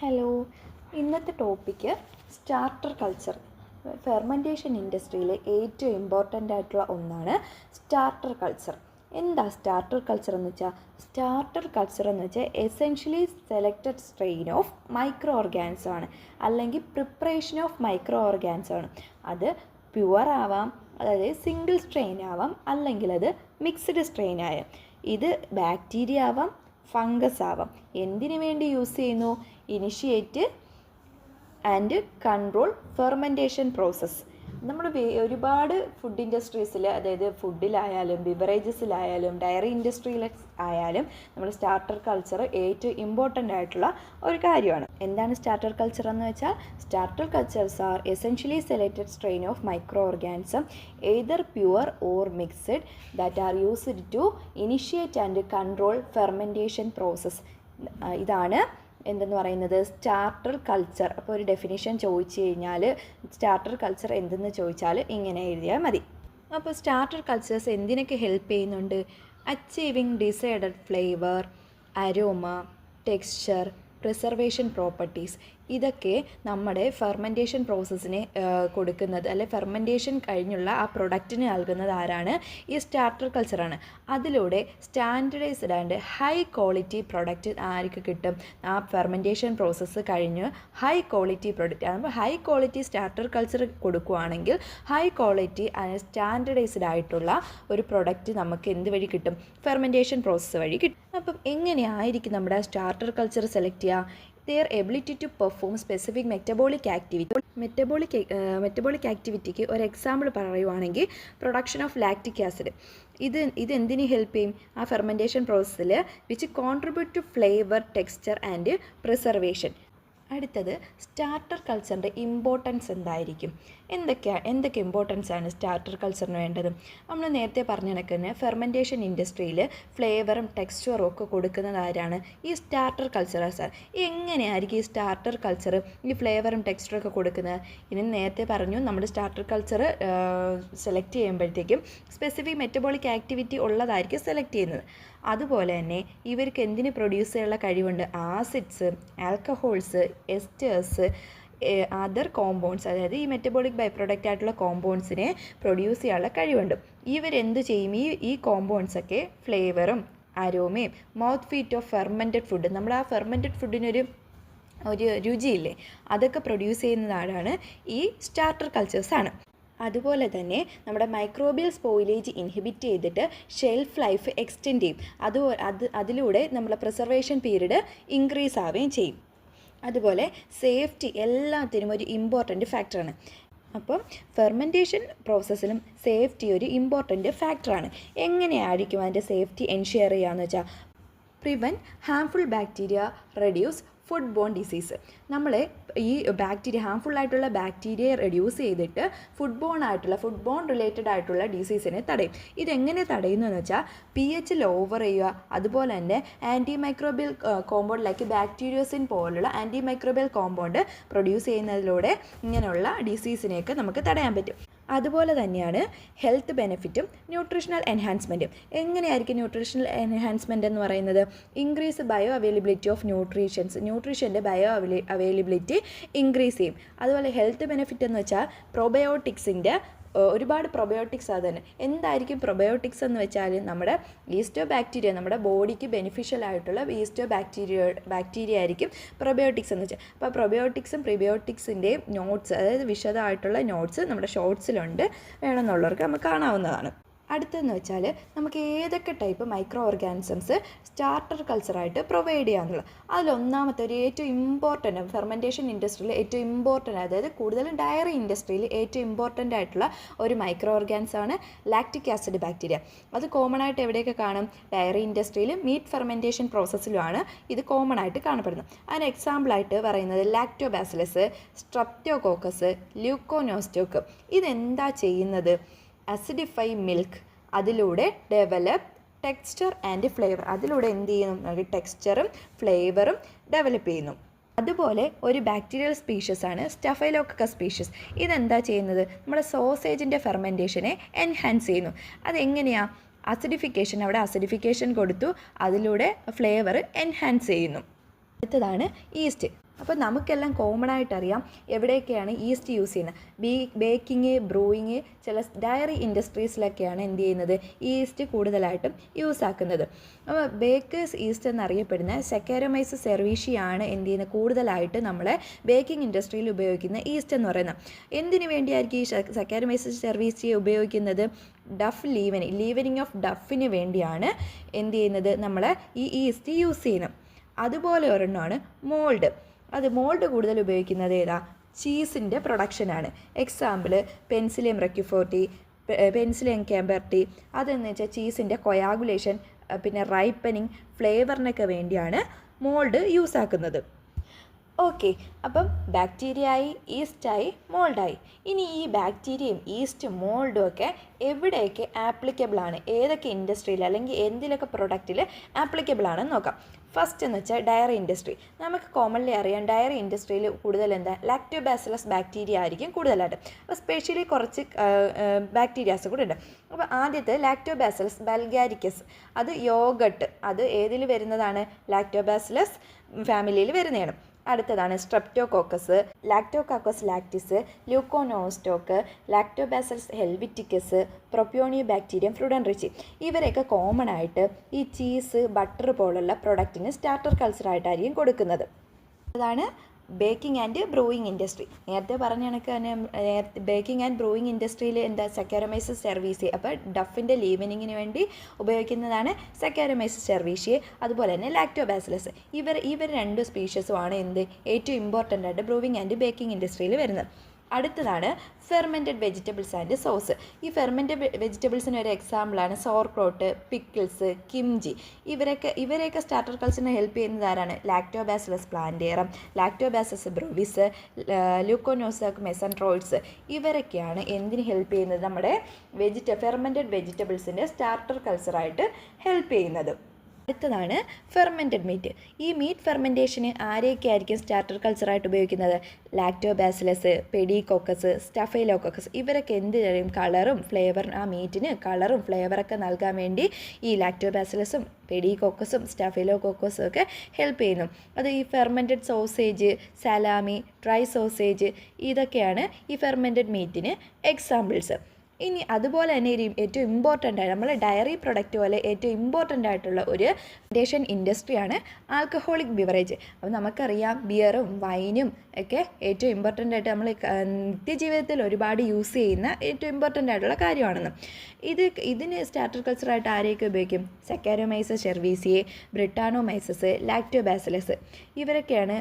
Hello, ഇന്നത്തെ topic starter culture. Fermentation ഇൻഡസ്ട്രിയിലെ ഏറ്റവും important ആയിട്ടുള്ള ഒന്നാണ് സ്റ്റാർട്ടർ കൾച്ചർ. എന്താ സ്റ്റാർട്ടർ കൾച്ചർ എന്ന് വെച്ചാൽ? സ്റ്റാർട്ടർ കൾച്ചർ എന്ന് വെച്ചാൽ essentially selected strain of micro organism ആണ്, അല്ലെങ്കിൽ പ്രിപ്പറേഷൻ ഓഫ് മൈക്രോ ഓർഗാനിസം ആണ്. അത് പ്യുവർ ആവാം, അതായത് സിംഗിൾ സ്ട്രെയിൻ ആവാം, അല്ലെങ്കിൽ അത് മിക്സ്ഡ് സ്ട്രെയിൻ ആവാം. ഇത് ബാക്ടീരിയ ആവാം, ഫംഗസ് ആവാം. എന്തിനു വേണ്ടി യൂസ് ചെയ്യുന്നു? Initiate and control fermentation process. നമ്മൾ ഒരുപാട് ഫുഡ് ഇൻഡസ്ട്രീസിൽ, അതായത് ഫുഡിലായാലും ബിവറേജസിലായാലും ഡയറി ഇൻഡസ്ട്രിയിൽ ആയാലും നമ്മൾ സ്റ്റാർട്ടർ കൾച്ചർ ഏറ്റവും ഇമ്പോർട്ടൻ്റ് ആയിട്ടുള്ള ഒരു കാര്യമാണ്. എന്താണ് സ്റ്റാർട്ടർ കൾച്ചർ എന്ന് വെച്ചാൽ? Starter cultures are essentially selected strain of microorganism either pure or mixed that are used to initiate and control fermentation process. ഇതാണ് എന്തെന്ന് പറയുന്നത് സ്റ്റാർട്ടർ കൾച്ചർ. അപ്പോൾ ഒരു ഡെഫിനിഷൻ ചോദിച്ചു കഴിഞ്ഞാൽ സ്റ്റാർട്ടർ കൾച്ചർ എന്തെന്ന് ചോദിച്ചാൽ ഇങ്ങനെ എഴുതിയാൽ മതി. അപ്പോൾ സ്റ്റാർട്ടർ കൾച്ചേഴ്സ് എന്തിനൊക്കെ ഹെൽപ്പ് ചെയ്യുന്നുണ്ട്? Achieving decided flavour, aroma, texture, preservation properties. ഇതൊക്കെ നമ്മുടെ ഫെർമെൻറ്റേഷൻ പ്രോസസ്സിനെ കൊടുക്കുന്നത്, അല്ലെ ഫെർമെൻറ്റേഷൻ കഴിഞ്ഞുള്ള ആ പ്രൊഡക്റ്റിന് നൽകുന്നത് ആരാണ്? ഈ സ്റ്റാർട്ടർ കൾച്ചറാണ്. അതിലൂടെ standardised and high quality product ആർക്ക് കിട്ടും? ആ ഫെർമെൻറ്റേഷൻ പ്രോസസ്സ് കഴിഞ്ഞ് ഹൈ ക്വാളിറ്റി പ്രൊഡക്റ്റ്. അപ്പോൾ ഹൈ ക്വാളിറ്റി സ്റ്റാർട്ടർ കൾച്ചർ കൊടുക്കുകയാണെങ്കിൽ ഹൈ ക്വാളിറ്റി സ്റ്റാൻഡർഡൈസ്ഡ് ആയിട്ടുള്ള ഒരു പ്രൊഡക്റ്റ് നമുക്ക് എന്ത് വഴി കിട്ടും? ഫെർമെൻറ്റേഷൻ പ്രോസസ്സ് വഴി കിട്ടും. അപ്പം എങ്ങനെയായിരിക്കും നമ്മുടെ സ്റ്റാർട്ടർ കൾച്ചർ സെലക്ട് ചെയ്യുക? their ability to perform specific metabolic activity. Metabolic ആക്ടിവിറ്റിക്ക് ഒരു എക്സാമ്പിൾ പറയുവാണെങ്കിൽ പ്രൊഡക്ഷൻ ഓഫ് ലാക്റ്റിക് ആസിഡ്. ഇത് എന്തിനു ഹെൽപ്പ് ചെയ്യും? ആ ഫെർമെൻറ്റേഷൻ പ്രോസസ്സിൽ which contribute to flavour, texture and preservation. അടുത്തത് സ്റ്റാർട്ടർ കൾച്ചറിൻ്റെ ഇമ്പോർട്ടൻസ് എന്തായിരിക്കും? എന്തൊക്കെ ഇമ്പോർട്ടൻസ് ആണ് സ്റ്റാർട്ടർ കൾച്ചറിന് വേണ്ടത്? നമ്മൾ നേരത്തെ പറഞ്ഞ കണക്ക് തന്നെ ഫെർമെൻറ്റേഷൻ ഇൻഡസ്ട്രിയിൽ ഫ്ലേവറും ടെക്സ്ചറും ഒക്കെ കൊടുക്കുന്നത് ആരാണ്? ഈ സ്റ്റാർട്ടർ കൾച്ചറാണ്. എങ്ങനെയായിരിക്കും ഈ സ്റ്റാർട്ടർ കൾച്ചർ ഈ ഫ്ലേവറും ടെക്സ്ചറും ഒക്കെ കൊടുക്കുന്നത്? ഇനി നേരത്തെ പറഞ്ഞു, നമ്മുടെ സ്റ്റാർട്ടർ കൾച്ചർ സെലക്ട് ചെയ്യുമ്പോഴത്തേക്കും സ്പെസിഫിക് മെറ്റബോളിക് ആക്ടിവിറ്റി ഉള്ളതായിരിക്കും സെലക്ട് ചെയ്യുന്നത്. അതുപോലെ തന്നെ ഇവർക്ക് എന്തിന് പ്രൊഡ്യൂസ് ചെയ്യാനുള്ള കഴിവുണ്ട്? ആസിഡ്സ്, ആൽക്കഹോൾസ്, എസ്റ്റേഴ്സ്, അതർ കോമ്പൗണ്ട്സ്, അതായത് ഈ മെറ്റബോളിക് ബൈ പ്രൊഡക്റ്റ് ആയിട്ടുള്ള കോമ്പൗണ്ട്സിനെ പ്രൊഡ്യൂസ് ചെയ്യാനുള്ള കഴിവുണ്ട്. ഇവരെന്ത് ചെയ്യും? ഈ കോമ്പൗണ്ട്സൊക്കെ ഫ്ലേവറും അരോമയും mouth feel of fermented food, നമ്മൾ ആ ഫെർമെൻറ്റഡ് ഫുഡിനൊരു രുചിയില്ലേ, അതൊക്കെ പ്രൊഡ്യൂസ് ചെയ്യുന്നതാണ് ഈ സ്റ്റാർട്ടർ കൾച്ചേഴ്സാണ്. അതുപോലെ തന്നെ നമ്മുടെ മൈക്രോബിയൽ സ്പോയിലേജ് ഇൻഹിബിറ്റ് ചെയ്തിട്ട് ഷെൽഫ് ലൈഫ് എക്സ്റ്റെൻഡ് ചെയ്യും. അതിലൂടെ നമ്മുടെ പ്രിസർവേഷൻ പീരീഡ് ഇൻക്രീസ് ആവുകയും ചെയ്യും. അതുപോലെ സേഫ്റ്റി എല്ലാത്തിനും ഒരു ഇമ്പോർട്ടൻറ്റ് ഫാക്ടറാണ്. അപ്പം ഫെർമെൻറ്റേഷൻ പ്രോസസ്സിലും സേഫ്റ്റി ഒരു ഇമ്പോർട്ടൻറ്റ് ഫാക്ടറാണ്. എങ്ങനെയായിരിക്കും അതിൻ്റെ സേഫ്റ്റി എൻഷുർ ചെയ്യുകയെന്ന് വെച്ചാൽ? Prevent harmful bacteria, reduce food borne disease. നമ്മൾ ഈ ഹാംഫുൾ ആയിട്ടുള്ള ബാക്ടീരിയയെ റെഡ്യൂസ് ചെയ്തിട്ട് ഫുഡ് ബോൺ റിലേറ്റഡ് ആയിട്ടുള്ള ഡിസീസിനെ തടയും. ഇതെങ്ങനെ തടയുന്നു എന്ന് വെച്ചാൽ pH ലോവർ ചെയ്യുക, അതുപോലെ തന്നെ ആൻറ്റി മൈക്രോബിയൽ കോമ്പൗണ്ട് ലൈക്ക് ബാക്ടീരിയോസിൻ പോലുള്ള ആൻറ്റി മൈക്രോബിയൽ കോമ്പൗണ്ട് പ്രൊഡ്യൂസ് ചെയ്യുന്നതിലൂടെ ഇങ്ങനെയുള്ള ഡിസീസിനെയൊക്കെ നമുക്ക് തടയാൻ പറ്റും. അതുപോലെ തന്നെയാണ് ഹെൽത്ത് ബെനിഫിറ്റും ന്യൂട്രീഷണൽ എൻഹാൻസ്മെൻറ്റും. എങ്ങനെയായിരിക്കും ന്യൂട്രീഷണൽ എൻഹാൻസ്മെൻറ്റ് എന്ന് പറയുന്നത്? ഇൻക്രീസ് ബയോ അവൈലബിലിറ്റി ഓഫ് ന്യൂട്രീഷൻ്റെ ബയോ അവൈലബിലിറ്റി ഇൻക്രീസ് ചെയ്യും. അതുപോലെ ഹെൽത്ത് ബെനിഫിറ്റ് എന്ന് വെച്ചാൽ പ്രോബയോട്ടിക്സിൻ്റെ ഒരുപാട് പ്രൊബയോട്ടിക്സ് അത് തന്നെ. എന്തായിരിക്കും പ്രൊബയോട്ടിക്സ് എന്ന് വെച്ചാൽ? നമ്മുടെ ഈസ്റ്റോ ബാക്ടീരിയ, നമ്മുടെ ബോഡിക്ക് ബെനിഫിഷ്യൽ ആയിട്ടുള്ള ഈസ്റ്റോ ബാക്ടീരിയ ആയിരിക്കും പ്രൊബയോട്ടിക്സ് എന്ന് വെച്ചാൽ. അപ്പോൾ പ്രൊബയോട്ടിക്സും പ്രിബയോട്ടിക്സിൻ്റെയും നോട്ട്സ്, അതായത് വിശദമായിട്ടുള്ള നോട്ട്സ് നമ്മുടെ ഷോർട്സിലുണ്ട്, വേണമെന്നുള്ളവർക്ക് നമുക്ക് കാണാവുന്നതാണ്. അടുത്തെന്ന് വെച്ചാൽ നമുക്ക് ഏതൊക്കെ ടൈപ്പ് മൈക്രോ ഓർഗാനിസംസ് സ്റ്റാർട്ടർ കൾച്ചറായിട്ട് പ്രൊവൈഡ് ചെയ്യാമെന്നുള്ളത്. അതിലൊന്നാമത്തെ ഒരു ഏറ്റവും ഇമ്പോർട്ടൻ്റ് ഫെർമെൻറ്റേഷൻ ഇൻഡസ്ട്രിയിൽ ഏറ്റവും ഇമ്പോർട്ടൻ്റ്, അതായത് കൂടുതലും ഡയറി ഇൻഡസ്ട്രിയിൽ ഏറ്റവും ഇമ്പോർട്ടൻ്റ് ആയിട്ടുള്ള ഒരു മൈക്രോ ഓർഗാനിസമാണ് ലാക്റ്റിക് ആസിഡ് ബാക്ടീരിയ. അത് കോമൺ ആയിട്ട് എവിടെയൊക്കെ കാണും? ഡയറി ഇൻഡസ്ട്രിയിലും മീറ്റ് ഫെർമെൻറ്റേഷൻ പ്രോസസ്സിലുമാണ് ഇത് കോമൺ ആയിട്ട് കാണപ്പെടുന്നത്. അതിന് എക്സാമ്പിളായിട്ട് പറയുന്നത് ലാക്ടോബാസിലസ്, സ്ട്രെപ്റ്റോകോക്കസ്, ല്യൂക്കോനോസ്റ്റോക്ക്. ഇതെന്താ ചെയ്യുന്നത്? അസിഡിഫൈ മിൽക്ക്, അതിലൂടെ ഡെവലപ്പ് ടെക്സ്ചർ ആൻഡ് ഫ്ലേവർ. അതിലൂടെ എന്ത് ചെയ്യുന്നു? ടെക്സ്ചറും ഫ്ലേവറും ഡെവലപ്പ് ചെയ്യുന്നു. അതുപോലെ ഒരു ബാക്ടീരിയൽ സ്പീഷ്യസ് ആണ് സ്റ്റഫൈലോക്കസ് സ്പീഷ്യസ്. ഇതെന്താ ചെയ്യുന്നത്? നമ്മുടെ സോസേജിൻ്റെ ഫെർമെൻറ്റേഷനെ എൻഹാൻസ് ചെയ്യുന്നു. അതെങ്ങനെയാണ്? അസിഡിഫിക്കേഷൻ കൊടുത്തു, അതിലൂടെ ഫ്ലേവർ എൻഹാൻസ് ചെയ്യുന്നു. അടുത്തതാണ് ഈസ്റ്റ്. അപ്പോൾ നമുക്കെല്ലാം കോമൺ ആയിട്ടറിയാം എവിടെയൊക്കെയാണ് ഈസ്റ്റ് യൂസ് ചെയ്യുന്നത്. ബേക്കിങ്, ബ്രൂയിങ്, ചില ഡയറി ഇൻഡസ്ട്രീസിലൊക്കെയാണ് എന്ത് ചെയ്യുന്നത്, ഈസ്റ്റ് കൂടുതലായിട്ടും യൂസ് ആക്കുന്നത്. അപ്പോൾ ബേക്കേഴ്സ് ഈസ്റ്റ് എന്നറിയപ്പെടുന്ന സെക്കാരോമൈസസ് സെർവീഷിയാണ് എന്ത് ചെയ്യുന്നത്, കൂടുതലായിട്ട് നമ്മളെ ബേക്കിംഗ് ഇൻഡസ്ട്രിയിൽ ഉപയോഗിക്കുന്ന ഈസ്റ്റ് എന്ന് പറയുന്നത്. എന്തിനു വേണ്ടിയായിരിക്കും ഈ സെക്കാരോമൈസസ് സെർവീഷി ഉപയോഗിക്കുന്നത്? ലീവനിങ് ഓഫ് ഡഫിന് വേണ്ടിയാണ് എന്ത് ചെയ്യുന്നത്, നമ്മൾ ഈ ഈസ്റ്റ് യൂസ് ചെയ്യുന്നത്. അതുപോലെ ഒരെണ്ണമാണ് മോൾഡ്. മോൾഡ് കൂടുതൽ ഉപയോഗിക്കുന്നത് ഏതാ, ചീസിൻ്റെ പ്രൊഡക്ഷനാണ്. Example Penicillium roqueforti, Penicillium camemberti. അതെന്ന് വെച്ചാൽ ചീസിൻ്റെ കൊയാഗുലേഷൻ, പിന്നെ റൈപ്പനിങ്, ഫ്ലേവറിനൊക്കെ വേണ്ടിയാണ് മോൾഡ് യൂസ് ആക്കുന്നത്. ഓക്കെ, അപ്പം ബാക്ടീരിയയായി, ഈസ്റ്റായി, മോൾഡായി. ഇനി ഈ ബാക്ടീരിയയും ഈസ്റ്റും മോൾഡും ഒക്കെ എവിടെയൊക്കെ ആപ്ലിക്കബിളാണ്, ഏതൊക്കെ ഇൻഡസ്ട്രിയിൽ അല്ലെങ്കിൽ എന്തിലൊക്കെ പ്രൊഡക്റ്റിൽ ആപ്ലിക്കബിളാണെന്ന് നോക്കാം. ഫസ്റ്റ് എന്ന് വെച്ചാൽ ഡയറി ഇൻഡസ്ട്രി. നമുക്ക് കോമൺലി അറിയാം ഡയറി ഇൻഡസ്ട്രിയിൽ കൂടുതൽ ലാക്ടോബാസിലസ് ബാക്ടീരിയ ആയിരിക്കും കൂടുതലായിട്ട്. അപ്പോൾ സ്പെഷ്യലി കുറച്ച് ബാക്ടീരിയാസ് കൂടെ ഉണ്ട്. അപ്പോൾ ആദ്യത്തെ ലാക്ടോബാസിലസ് ബൽഗാരിക്കസ്, അത് യോഗട്ട്, അത് ഏതിൽ വരുന്നതാണ്, ലാക്ടോബാസിലസ് ഫാമിലിയിൽ വരുന്നതാണ്. അടുത്തതാണ് സ്ട്രെപ്റ്റോകോക്കസ്, ലാക്ടോകോക്കസ് ലാക്റ്റിസ്, ല്യൂക്കോനോസ്റ്റോക്ക്, ലാക്ടോബാസിലസ് ഹെൽവിറ്റിക്കസ്, പ്രൊപ്യോണിയോ ബാക്ടീരിയം ഫ്രൂഡൻറിച്ചി. ഇവരെയൊക്കെ കോമൺ ആയിട്ട് ഈ ചീസ്, ബട്ടർ പോലുള്ള പ്രൊഡക്റ്റിന് സ്റ്റാർട്ടർ കൾച്ചറായിട്ടായിരിക്കും കൊടുക്കുന്നത്. അതാണ് ബേക്കിംഗ് ആൻഡ് ബ്രൂയിങ് ഇൻഡസ്ട്രി. നേരത്തെ പറഞ്ഞ കണക്ക് തന്നെ ബേക്കിംഗ് ആൻഡ് ബ്രൂയിങ് ഇൻഡസ്ട്രിയിൽ സെക്കാരോമൈസസ് സെർവീസിയെ, അപ്പോൾ ഡഫിൻ്റെ ലീവനിങ്ങിന് വേണ്ടി ഉപയോഗിക്കുന്നതാണ് സെക്കാരോമൈസസ് സെർവീസിയെ. അതുപോലെ തന്നെ ലാക്ടോബാസിലസ്. ഇവർ രണ്ട് സ്പീഷ്യസുമാണ് ഏറ്റവും ഇമ്പോർട്ടൻ്റ് ആയിട്ട് ബ്രൂയിങ് ആൻഡ് ബേക്കിംഗ് ഇൻഡസ്ട്രിയിൽ വരുന്നത്. അടുത്തതാണ് ഫെർമെൻറ്റഡ് വെജിറ്റബിൾസ് ആൻഡ് സോസ്. ഈ ഫെർമെൻറ്റഡ് വെജിറ്റബിൾസിന് ഒരു എക്സാമ്പിളാണ് സോർക്രോട്ട്, പിക്കിൾസ്, കിംജി. ഇവരെയൊക്കെ സ്റ്റാർട്ടർ കൾച്ചറിനെ ഹെൽപ്പ് ചെയ്യുന്നത് ആരാണ്? Lactobacillus plantarum, Lactobacillus brevis, Leuconostoc mesenteroides. ഇവരൊക്കെയാണ് എന്തിന് ഹെൽപ്പ് ചെയ്യുന്നത്? നമ്മുടെ ഫെർമെൻറ്റഡ് വെജിറ്റബിൾസിൻ്റെ സ്റ്റാർട്ടർ കൾച്ചറായിട്ട് ഹെൽപ്പ് ചെയ്യുന്നത്. അടുത്തതാണ് ഫെർമെൻറ്റഡ് മീറ്റ്. ഈ മീറ്റ് ഫെർമെൻറ്റേഷന് ആരെയൊക്കെ ആയിരിക്കും സ്റ്റാർട്ടർ കൾച്ചറായിട്ട് ഉപയോഗിക്കുന്നത്? Lactobacillus, Pediococcus, Staphylococcus. ഇവരൊക്കെ എന്ത് ചെയ്യും? കളറും ഫ്ലേവറും, ആ മീറ്റിന് കളറും ഫ്ലേവറൊക്കെ നൽകാൻ വേണ്ടി ഈ ലാക്ടോബാസിലസും പെഡികോക്കസും സ്റ്റഫൈലോകോക്കസും ഒക്കെ ഹെൽപ്പ് ചെയ്യുന്നു. അത് ഈ fermented sausage, Salami, dry sausage, ഇതൊക്കെയാണ് ഈ ഫെർമെൻറ്റഡ് മീറ്റിന് എക്സാമ്പിൾസ്. ഇനി അതുപോലെ തന്നെ ഏറ്റവും ഇമ്പോർട്ടൻ്റ് ആയിട്ട് നമ്മൾ ഡയറി പ്രൊഡക്റ്റ് പോലെ ഏറ്റവും ഇമ്പോർട്ടൻ്റ് ആയിട്ടുള്ള ഒരു ഫെർമെൻറ്റേഷൻ ഇൻഡസ്ട്രിയാണ് ആൽക്കഹോളിക് ബിവറേജ്. അപ്പോൾ നമുക്കറിയാം ബിയറും വൈനും ഒക്കെ ഏറ്റവും ഇമ്പോർട്ടൻ്റ് ആയിട്ട് നമ്മൾ നിത്യജീവിതത്തിൽ ഒരുപാട് യൂസ് ചെയ്യുന്ന ഏറ്റവും ഇമ്പോർട്ടൻ്റ് ആയിട്ടുള്ള കാര്യമാണെന്ന്. ഇതിന് സ്റ്റാർട്ടർ കൾച്ചറായിട്ട് ആരെയൊക്കെ ഉപയോഗിക്കും? സെക്കാരോമൈസസ് സെർവീസിയെ, ബ്രിട്ടാനോമൈസസ്, ലാക്ടോബാസിലസ്. ഇവരൊക്കെയാണ്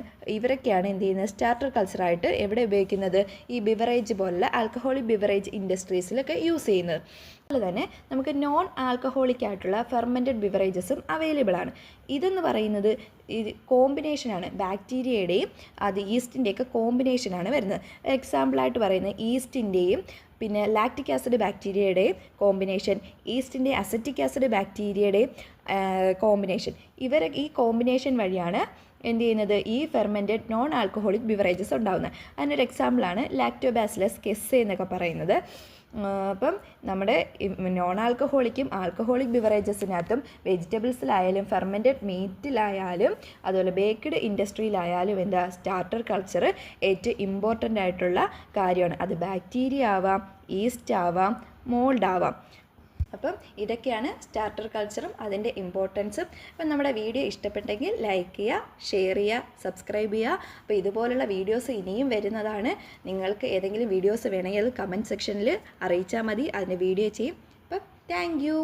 എന്ത് ചെയ്യുന്നത്? സ്റ്റാർട്ടർ കൾച്ചറായിട്ട് എവിടെ ഉപയോഗിക്കുന്നത്? ഈ ബിവറേജ് പോലുള്ള ആൽക്കഹോളിക് ബിവറേജ് ഇൻഡസ്ട്രീസിലൊക്കെ യൂസ് ചെയ്യുന്നത്. അതുപോലെ തന്നെ നമുക്ക് നോൺ ആൽക്കഹോളിക് ആയിട്ടുള്ള ഫെർമെൻറ്റഡ് ബിവറേജസും അവൈലബിൾ ആണ്. ഇതെന്ന് പറയുന്നത് കോമ്പിനേഷനാണ്, ബാക്ടീരിയയുടെയും ഈസ്റ്റിൻ്റെയൊക്കെ കോമ്പിനേഷനാണ് വരുന്നത്. എക്സാമ്പിളായിട്ട് പറയുന്നത് ഈസ്റ്റിൻ്റെയും പിന്നെ ലാക്റ്റിക് ആസിഡ് ബാക്ടീരിയയുടെയും കോമ്പിനേഷൻ, ഈസ്റ്റിൻ്റെ അസറ്റിക് ആസിഡ് ബാക്ടീരിയയുടെയും കോമ്പിനേഷൻ. ഈ കോമ്പിനേഷൻ വഴിയാണ് എന്ത് ചെയ്യുന്നത്? ഈ ഫെർമെൻറ്റഡ് നോൺ ആൽക്കഹോളിക് ബിവറേജസ് ഉണ്ടാകുന്നത്. അതിനൊരു എക്സാമ്പിളാണ് ലാക്ടോബാസിലസ് കെസ്സെ എന്നൊക്കെ പറയുന്നത്. അപ്പം നമ്മുടെ നോൺ ആൽക്കഹോളിക്കും ആൽക്കഹോളിക് ബിവറേജസിനകത്തും വെജിറ്റബിൾസിലായാലും ഫെർമെൻറ്റഡ് മീറ്റിലായാലും അതുപോലെ ബേക്ക്ഡ് ഇൻഡസ്ട്രിയിലായാലും സ്റ്റാർട്ടർ കൾച്ചർ ഏറ്റവും ഇമ്പോർട്ടൻ്റ് ആയിട്ടുള്ള കാര്യമാണ്. അത് ബാക്ടീരിയ ആവാം, ഈസ്റ്റ് ആവാം, മോൾഡ് ആവാം. അപ്പം ഇതൊക്കെയാണ് സ്റ്റാർട്ടർ കൾച്ചറും അതിൻ്റെ ഇമ്പോർട്ടൻസും. അപ്പം നമ്മുടെ വീഡിയോ ഇഷ്ടപ്പെട്ടെങ്കിൽ ലൈക്ക് ചെയ്യുക, ഷെയർ ചെയ്യുക, സബ്സ്ക്രൈബ് ചെയ്യുക. അപ്പോൾ ഇതുപോലുള്ള വീഡിയോസ് ഇനിയും വരുന്നതാണ്. നിങ്ങൾക്ക് ഏതെങ്കിലും വീഡിയോസ് വേണമെങ്കിൽ അത് കമൻറ്റ് സെക്ഷനിൽ അറിയിച്ചാൽ മതി, അതിൻ്റെ വീഡിയോ ചെയ്യും. അപ്പം താങ്ക് യു.